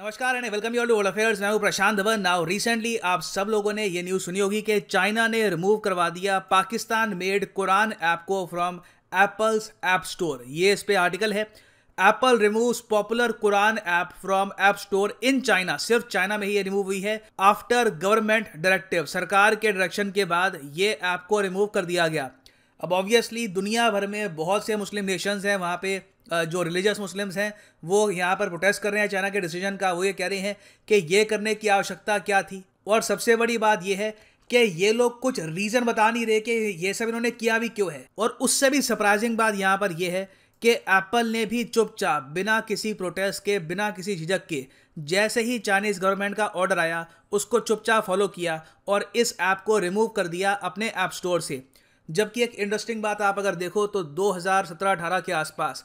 नमस्कार and welcome you all to world affairs. मैं हूं प्रशांत धवन। नाउ रिसेंटली आप सब लोगों ने ये न्यूज़ सुनी होगी कि चाइना ने रिमूव करवा दिया पाकिस्तान मेड कुरान ऐप को फ्रॉम एप्पल्स ऐप स्टोर। ये इस पे आर्टिकल है। Apple removes popular Quran app from app store in China. सिर्फ चाइना में ही ये रिमूव हुई है आफ्टर गवर्नमेंट डायरेक्टिव। सरकार के डायरेक्शन के बाद ये ऐप को रिमूव कर दिया गया। अब ऑब्वियसली दुनिया भर में बहुत से मुस्लिम नेशंस हैं, वहाँ पे जो रिलीजियस मुस्लिम्स हैं वो यहाँ पर प्रोटेस्ट कर रहे हैं चाइना के डिसीजन का। वो ये कह रहे हैं कि ये करने की आवश्यकता क्या थी, और सबसे बड़ी बात ये है कि ये लोग कुछ रीज़न बता नहीं रहे कि ये सब इन्होंने किया भी क्यों है। और उससे भी सरप्राइजिंग बात यहाँ पर यह है कि एप्पल ने भी चुपचाप बिना किसी प्रोटेस्ट के, बिना किसी झिझक के, जैसे ही चाइनीज़ गवर्नमेंट का ऑर्डर आया उसको चुपचाप फॉलो किया और इस ऐप को रिमूव कर दिया अपने ऐप स्टोर से। जबकि एक इंटरेस्टिंग बात आप अगर देखो तो 2017-18 के आसपास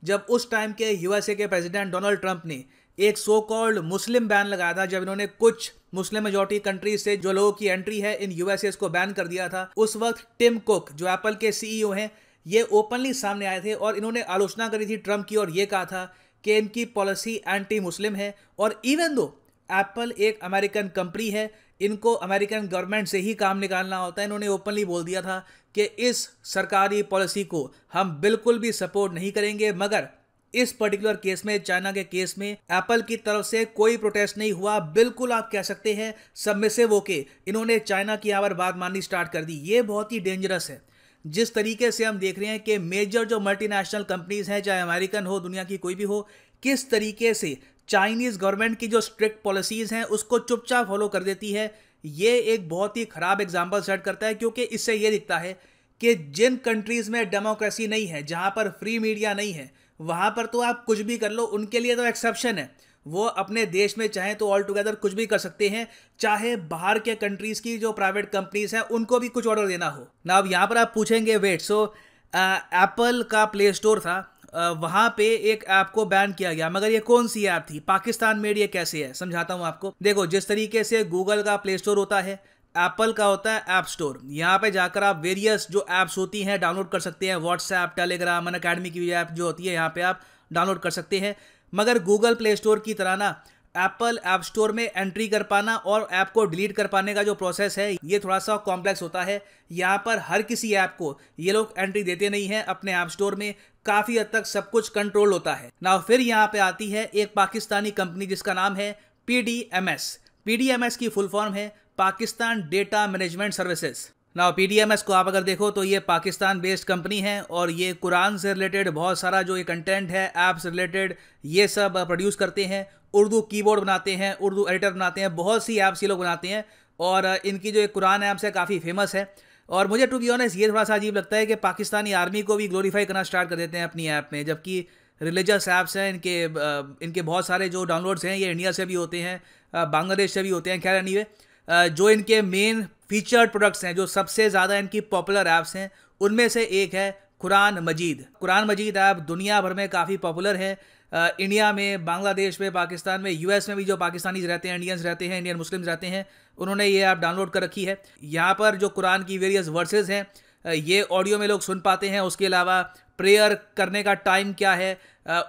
जब उस टाइम के यूएसए के प्रेसिडेंट डोनाल्ड ट्रंप ने एक सो कॉल्ड मुस्लिम बैन लगाया था, जब इन्होंने कुछ मुस्लिम मेजॉरिटी कंट्रीज से जो लोगों की एंट्री है इन यूएसए को बैन कर दिया था, उस वक्त टिम कुक जो एप्पल के सीईओ हैं ये ओपनली सामने आए थे और इन्होंने आलोचना करी थी ट्रंप की और ये कहा था कि इनकी पॉलिसी एंटी मुस्लिम है। और इवन दो एप्पल एक अमेरिकन कंपनी है, इनको अमेरिकन गवर्नमेंट से ही काम निकालना होता है, इन्होंने ओपनली बोल दिया था कि इस सरकारी पॉलिसी को हम बिल्कुल भी सपोर्ट नहीं करेंगे। मगर इस पर्टिकुलर केस में, चाइना के केस में, एप्पल की तरफ से कोई प्रोटेस्ट नहीं हुआ। बिल्कुल आप कह सकते हैं सबमिसिव होके इन्होंने चाइना की यहाँ पर बात माननी स्टार्ट कर दी। ये बहुत ही डेंजरस है। जिस तरीके से हम देख रहे हैं कि मेजर जो मल्टीनेशनल कंपनीज हैं, चाहे अमेरिकन हो, दुनिया की कोई भी हो, किस तरीके से चाइनीज़ गवर्नमेंट की जो स्ट्रिक्ट पॉलिसीज़ हैं उसको चुपचाप फॉलो कर देती है, ये एक बहुत ही ख़राब एग्जाम्पल सेट करता है। क्योंकि इससे ये दिखता है कि जिन कंट्रीज़ में डेमोक्रेसी नहीं है, जहाँ पर फ्री मीडिया नहीं है, वहाँ पर तो आप कुछ भी कर लो, उनके लिए तो एक्सेप्शन है। वो अपने देश में चाहें तो ऑल टुगेदर कुछ भी कर सकते हैं, चाहे बाहर के कंट्रीज़ की जो प्राइवेट कंपनीज़ हैं उनको भी कुछ ऑर्डर देना हो ना। अब यहाँ पर आप पूछेंगे वेट, सो एप्पल का प्ले स्टोर था, वहाँ पे एक ऐप को बैन किया गया, मगर ये कौन सी ऐप थी, पाकिस्तान मेड, ये कैसे है, समझाता हूँ आपको। देखो, जिस तरीके से गूगल का प्ले स्टोर होता है, एप्पल का होता है ऐप स्टोर। यहाँ पे जाकर आप वेरियस जो ऐप्स होती हैं डाउनलोड कर सकते हैं, व्हाट्सएप, टेलीग्राम, अनअकैडमी की ऐप जो होती है यहाँ पे आप डाउनलोड कर सकते हैं। मगर गूगल प्ले स्टोर की तरह ना एप्पल ऐप स्टोर में एंट्री कर पाना और ऐप को डिलीट कर पाने का जो प्रोसेस है ये थोड़ा सा कॉम्प्लेक्स होता है। यहाँ पर हर किसी ऐप को ये लोग एंट्री देते नहीं हैं अपने ऐप स्टोर में, काफ़ी हद तक सब कुछ कंट्रोल होता है ना। फिर यहाँ पे आती है एक पाकिस्तानी कंपनी जिसका नाम है PDMS। PDMS की फुल फॉर्म है पाकिस्तान डेटा मैनेजमेंट सर्विसेज। ना PDMS को आप अगर देखो तो ये पाकिस्तान बेस्ड कंपनी है और ये कुरान से रिलेटेड बहुत सारा जो ये कंटेंट है, ऐप्स रिलेटेड, ये सब प्रोड्यूस करते हैं। उर्दू कीबोर्ड बनाते हैं, उर्दू एडिटर बनाते हैं, बहुत सी ऐप्स ये लोग बनाते हैं। और इनकी जो एक कुरान ऐप्स है काफ़ी फेमस है। और मुझे टू बी ऑनेस्ट ये थोड़ा सा अजीब लगता है कि पाकिस्तानी आर्मी को भी ग्लोरीफाई करना स्टार्ट कर देते हैं अपनी ऐप में, जबकि रिलीजियस ऐप्स हैं इनके बहुत सारे जो डाउनलोड्स हैं ये इंडिया से भी होते हैं, बांग्लादेश से भी होते हैं। खैर एनीवे, जो इनके मेन फीचर्ड प्रोडक्ट्स हैं, जो सबसे ज़्यादा इनकी पॉपुलर ऐप्स हैं, उनमें से एक है कुरान मजीद। कुरान मजीद ऐप दुनिया भर में काफ़ी पॉपुलर है। इंडिया में, बांग्लादेश में, पाकिस्तान में, यूएस में भी जो पाकिस्तानीज रहते हैं, इंडियंस रहते हैं, इंडियन मुस्लिम्स रहते हैं, उन्होंने ये ऐप डाउनलोड कर रखी है। यहाँ पर जो कुरान की वेरियस वर्सेस हैं ये ऑडियो में लोग सुन पाते हैं। उसके अलावा प्रेयर करने का टाइम क्या है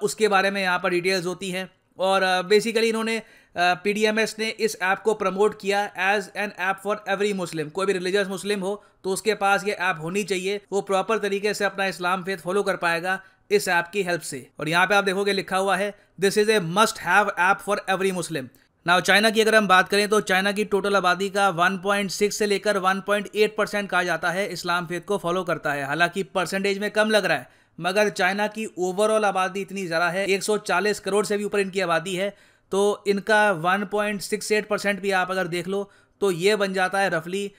उसके बारे में यहाँ पर डिटेल्स होती हैं। और बेसिकली इन्होंने PDMS ने इस ऐप को प्रमोट किया as an app for every Muslim. कोई भी रिलीजियस मुस्लिम हो तो उसके पास ये ऐप होनी चाहिए, वो प्रॉपर तरीके से अपना इस्लाम फेथ फॉलो कर पाएगा इस ऐप की हेल्प से। और यहाँ पे आप देखोगे लिखा हुआ है this is a must have app for every Muslim. Now China की अगर हम बात करें तो चाइना की टोटल आबादी का 1.6 से लेकर 1.8% कहा जाता है इस्लाम फेथ को फॉलो करता है। हालांकि परसेंटेज में कम लग रहा है, मगर चाइना की ओवरऑल आबादी इतनी ज़्यादा है, 140 करोड़ से भी ऊपर इनकी आबादी है। तो इनका 1.68% भी आप अगर देख लो तो ये बन जाता है रफली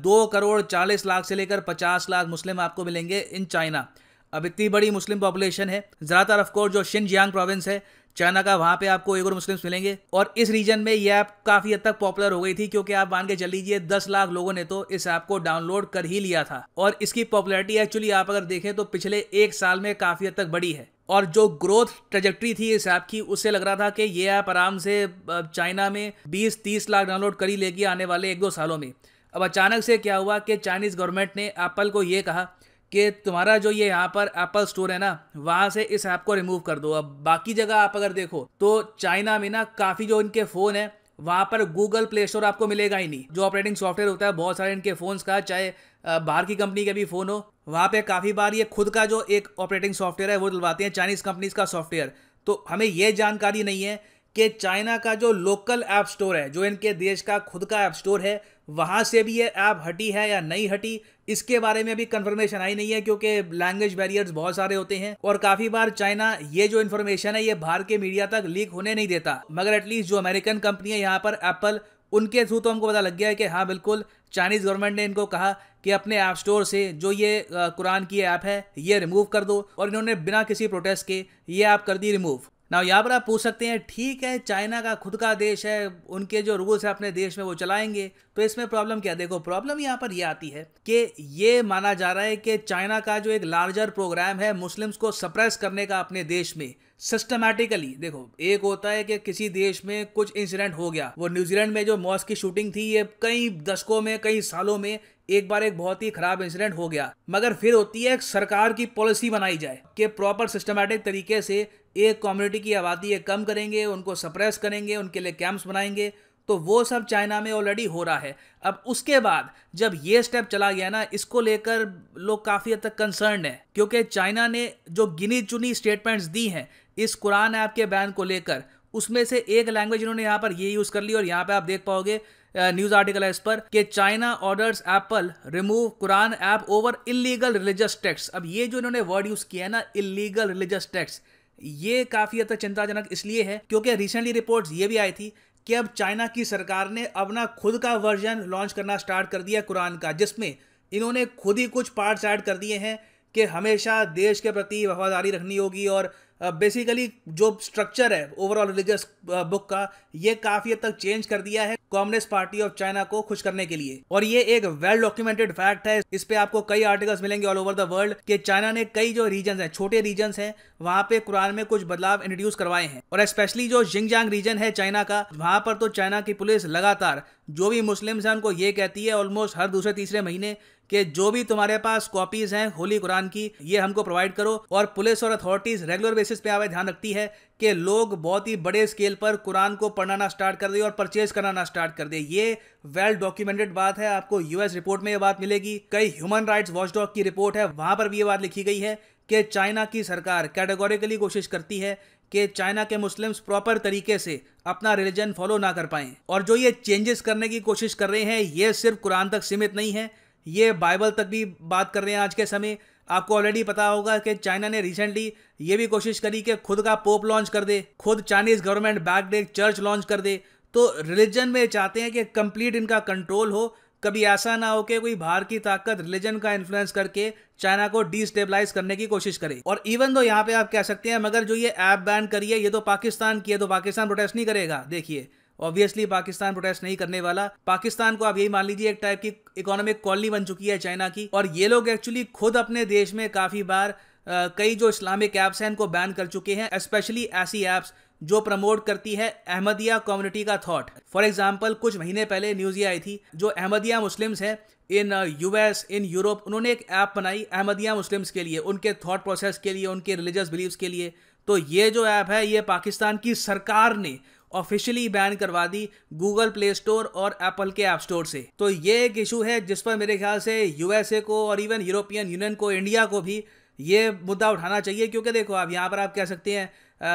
2 करोड़ 40 लाख से लेकर 50 लाख मुस्लिम आपको मिलेंगे इन चाइना। अब इतनी बड़ी मुस्लिम पॉपुलेशन है, ज़्यादातर ऑफकोर्स जो शिनजियांग प्रोविंस है चाइना का, वहाँ पे आपको उइगर मुस्लिम्स मिलेंगे। और इस रीजन में ये ऐप काफ़ी हद तक पॉपुलर हो गई थी, क्योंकि आप मान के चल लीजिए 10 लाख लोगों ने तो इस ऐप को डाउनलोड कर ही लिया था। और इसकी पॉपुलैरिटी एक्चुअली आप अगर देखें तो पिछले 1 साल में काफ़ी हद तक बढ़ी है। और जो ग्रोथ ट्रेजेक्ट्री थी इस ऐप की, उससे लग रहा था कि ये ऐप आराम से चाइना में 20-30 लाख डाउनलोड कर ही लेगी आने वाले 1-2 सालों में। अब अचानक से क्या हुआ कि चाइनीज़ गवर्नमेंट ने एप्पल को ये कहा कि तुम्हारा जो ये यहाँ पर एप्पल स्टोर है ना, वहां से इस ऐप को रिमूव कर दो। अब बाकी जगह आप अगर देखो तो चाइना में ना काफी जो इनके फोन है वहां पर गूगल प्ले स्टोर आपको मिलेगा ही नहीं। जो ऑपरेटिंग सॉफ्टवेयर होता है बहुत सारे इनके फोन्स का, चाहे बाहर की कंपनी के भी फोन हो, वहां पे काफी बार ये खुद का जो एक ऑपरेटिंग सॉफ्टवेयर है वो डलवाते हैं चाइनीज कंपनीज का सॉफ्टवेयर। तो हमें ये जानकारी नहीं है कि चाइना का जो लोकल ऐप स्टोर है, जो इनके देश का खुद का ऐप स्टोर है, वहां से भी ये ऐप हटी है या नहीं हटी, इसके बारे में भी कंफर्मेशन आई नहीं है, क्योंकि लैंग्वेज बैरियर्स बहुत सारे होते हैं और काफी बार चाइना ये जो इन्फॉर्मेशन है ये बाहर के मीडिया तक लीक होने नहीं देता। मगर एटलीस्ट जो अमेरिकन कंपनी है यहाँ पर एप्पल, उनके थ्रू तो हमको पता लग गया है कि हाँ बिल्कुल चाइनीज गवर्नमेंट ने इनको कहा कि अपने ऐप स्टोर से जो ये कुरान की ऐप है ये रिमूव कर दो, और इन्होंने बिना किसी प्रोटेस्ट के ये ऐप कर दी रिमूव। ना यहाँ पर आप पूछ सकते हैं ठीक है चाइना का खुद का देश है, उनके जो रूल्स है अपने देश में वो चलाएंगे, तो इसमें प्रॉब्लम क्या? देखो प्रॉब्लम यहाँ पर ये आती है कि ये माना जा रहा है कि चाइना का जो एक लार्जर प्रोग्राम है मुस्लिम्स को सप्रेस करने का अपने देश में सिस्टमैटिकली। देखो एक होता है कि किसी देश में कुछ इंसिडेंट हो गया, वो न्यूजीलैंड में जो मॉस्क की शूटिंग थी, ये कई दशकों में कई सालों में एक बार एक बहुत ही खराब इंसिडेंट हो गया, मगर फिर होती है एक सरकार की पॉलिसी बनाई जाए कि प्रॉपर सिस्टमैटिक तरीके से एक कम्युनिटी की आबादी कम करेंगे, उनको सप्रेस करेंगे, उनके लिए कैंप्स बनाएंगे। तो वो सब चाइना में ऑलरेडी हो रहा है। अब उसके बाद जब ये स्टेप चला गया ना, इसको लेकर लोग काफ़ी हद तक कंसर्न है, क्योंकि चाइना ने जो गिनी चुनी स्टेटमेंट्स दी हैं इस कुरान ऐप के बैन को लेकर, उसमें से एक लैंग्वेज इन्होंने यहाँ पर ये यूज़ कर ली, और यहाँ पे आप देख पाओगे न्यूज़ आर्टिकल है इस पर कि China orders Apple remove Quran app over illegal religious text. अब ये जो इन्होंने वर्ड यूज़ किया है ना, इलीगल रिलीजियस टेक्स्ट, ये काफ़ी हद तक चिंताजनक इसलिए है क्योंकि रिसेंटली रिपोर्ट्स ये भी आई थी कि अब चाइना की सरकार ने अपना खुद का वर्जन लॉन्च करना स्टार्ट कर दिया कुरान का, जिसमें इन्होंने खुद ही कुछ पार्ट्स ऐड कर दिए हैं कि हमेशा देश के प्रति वफादारी रखनी होगी, और बेसिकली जो स्ट्रक्चर है ओवरऑल रिलीजियस बुक का, ये काफ़ी हद तक चेंज कर दिया है कम्युनिस्ट पार्टी ऑफ चाइना को खुश करने के लिए। और ये एक वेल डॉक्यूमेंटेड फैक्ट है, इस पे आपको कई आर्टिकल्स मिलेंगे ऑल ओवर द वर्ल्ड कि चाइना ने कई जो रीजन हैं, छोटे रीजन हैं, वहां पे कुरान में कुछ बदलाव इंट्रोड्यूस करवाए हैं। और स्पेशली जो जिंगजांग रीजन है चाइना का, वहां पर तो चाइना की पुलिस लगातार जो भी मुस्लिम्स हैं उनको ये कहती है ऑलमोस्ट हर दूसरे तीसरे महीने कि जो भी तुम्हारे पास कॉपीज हैं होली कुरान की, ये हमको प्रोवाइड करो। और पुलिस और अथॉरिटीज रेगुलर बेसिस पे आवे ध्यान रखती है कि लोग बहुत ही बड़े स्केल पर कुरान को पढ़ना ना स्टार्ट कर दे और परचेज करना ना स्टार्ट कर दे। ये वेल डॉक्यूमेंटेड बात है, आपको यूएस रिपोर्ट में ये बात मिलेगी, कई ह्यूमन राइट्स वॉचडॉग की रिपोर्ट है, वहां पर भी ये बात लिखी गई है कि चाइना की सरकार कैटेगोरिकली कोशिश करती है कि चाइना के मुस्लिम्स प्रॉपर तरीके से अपना रिलीजन फॉलो ना कर पाएं। और जो ये चेंजेस करने की कोशिश कर रहे हैं, ये सिर्फ कुरान तक सीमित नहीं है, ये बाइबल तक भी बात कर रहे हैं आज के समय। आपको ऑलरेडी पता होगा कि चाइना ने रिसेंटली ये भी कोशिश करी कि खुद का पोप लॉन्च कर दे, खुद चाइनीज गवर्नमेंट बैक्ड एक चर्च लॉन्च कर दे। तो रिलीजन में चाहते हैं कि कंप्लीट इनका कंट्रोल हो, कभी ऐसा ना हो कि कोई बाहर की ताकत रिलीजन का इन्फ्लुएंस करके चाइना को डिस्टेबलाइज करने की कोशिश करे। और इवन तो यहाँ पे आप कह सकते हैं मगर जो ये ऐप बैन करी है ये तो पाकिस्तान की है, तो पाकिस्तान प्रोटेस्ट नहीं करेगा। देखिए ऑब्वियसली पाकिस्तान प्रोटेस्ट नहीं करने वाला। पाकिस्तान को आप यही मान लीजिए एक टाइप की इकोनॉमिक कॉलोनी बन चुकी है चाइना की, और ये लोग एक्चुअली खुद अपने देश में काफी बार कई जो इस्लामिक ऐप्स हैं इनको बैन कर चुके हैं, स्पेशली ऐसी ऐप्स जो प्रमोट करती है अहमदिया कम्युनिटी का थॉट। फॉर एग्जाम्पल कुछ महीने पहले न्यूज ये आई थी, जो अहमदिया मुस्लिम्स हैं इन यूएस इन यूरोप, उन्होंने एक ऐप बनाई अहमदिया मुस्लिम्स के लिए, उनके थॉट प्रोसेस के लिए, उनके रिलीजियस बिलीव्स के लिए। तो ये जो ऐप है ये पाकिस्तान की सरकार ने ऑफिशियली बैन करवा दी गूगल प्ले स्टोर और एप्पल के ऐप स्टोर से। तो ये एक इशू है जिस पर मेरे ख्याल से यूएसए को और इवन यूरोपियन यूनियन को, इंडिया को भी ये मुद्दा उठाना चाहिए। क्योंकि देखो आप यहाँ पर आप कह सकते हैं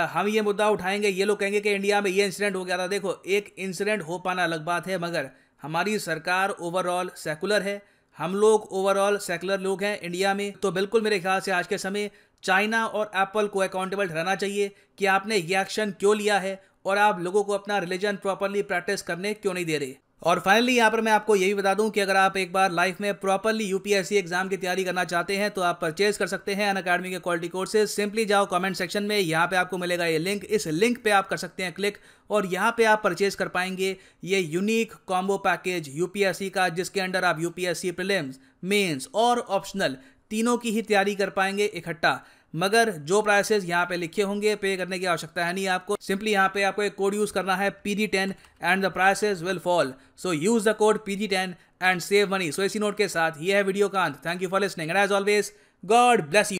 हम ये मुद्दा उठाएंगे, ये लोग कहेंगे कि इंडिया में ये इंसिडेंट हो गया था। देखो एक इंसिडेंट हो पाना अलग बात है, मगर हमारी सरकार ओवरऑल सेकुलर है, हम लोग ओवरऑल सेकुलर लोग हैं इंडिया में। तो बिल्कुल मेरे ख्याल से आज के समय चाइना और एप्पल को अकाउंटेबल ठहराना चाहिए कि आपने ये एक्शन क्यों लिया है और आप लोगों को अपना रिलीजन प्रॉपरली प्रैक्टिस करने क्यों नहीं दे रहे। और फाइनली यहाँ पर मैं आपको यही बता दूं कि अगर आप एक बार लाइफ में प्रॉपरली यूपीएससी एग्जाम की तैयारी करना चाहते हैं तो आप परचेज कर सकते हैं अनअकैडमी के क्वालिटी कोर्सेज। सिंपली जाओ कमेंट सेक्शन में, यहाँ पे आपको मिलेगा ये लिंक, इस लिंक पे आप कर सकते हैं क्लिक, और यहाँ पे आप परचेज कर पाएंगे ये यूनिक कॉम्बो पैकेज यूपीएससी का, जिसके अंडर आप यूपीएससी प्रीलिम्स, मेंस और ऑप्शनल तीनों की ही तैयारी कर पाएंगे इकट्ठा। मगर जो प्राइसेस यहाँ पे लिखे होंगे पे करने की आवश्यकता है नहीं आपको, सिंपली यहाँ पे आपको एक कोड यूज करना है PD10 and the prices will fall. So use the code PD10 and save money. So इसी नोट के साथ ये है वीडियो का अंत। Thank you for listening and as always God bless you.